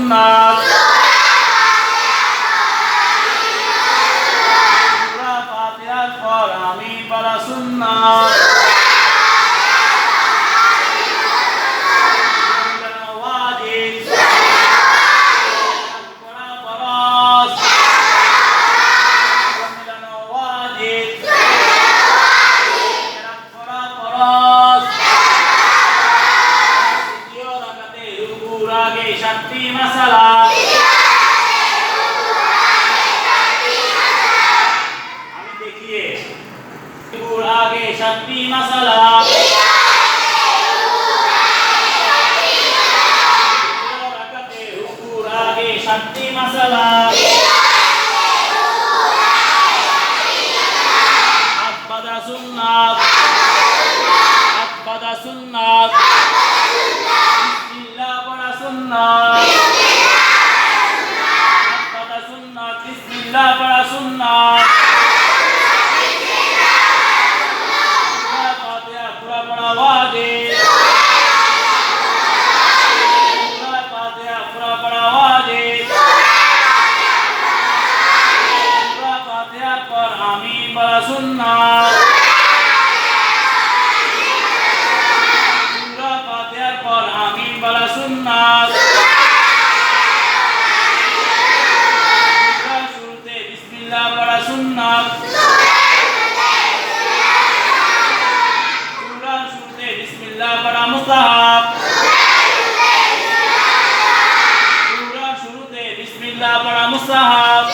সুন্নাত। সূরা ফাতিহার পর আমিন বলা সুন্নাত। সাতটি মাসালা আমি দেখিয়ে আগে সাতটি মাসালা আগে সাতটি মাসালা আতবাদা সুন্নাত আতবাদা সুন্নাত বিসমিল্লাহ পড়া সুন্নাত আতবাদা সুন্নাত বিসমিল্লাহ পড়া সুন্নাত সূরা ফাতিহা পুরা পড়া ওয়াজিব সূরা ফাতিহা পুরা পড়া ওয়াজিব সূরা ফাতিহার পর আমিন বলা সুন্নাত সূরা ফাতিহার পর আমিন বলা সুন্নাত সূরা শুরুতে বিসমিল্লাহ পড়া সুন্নাত সূরা শুরুতে বিসমিল্লাহ পড়া মুস্তাহাব সূরা শুরুতে বিসমিল্লাহ পড়া মুস্তাহাব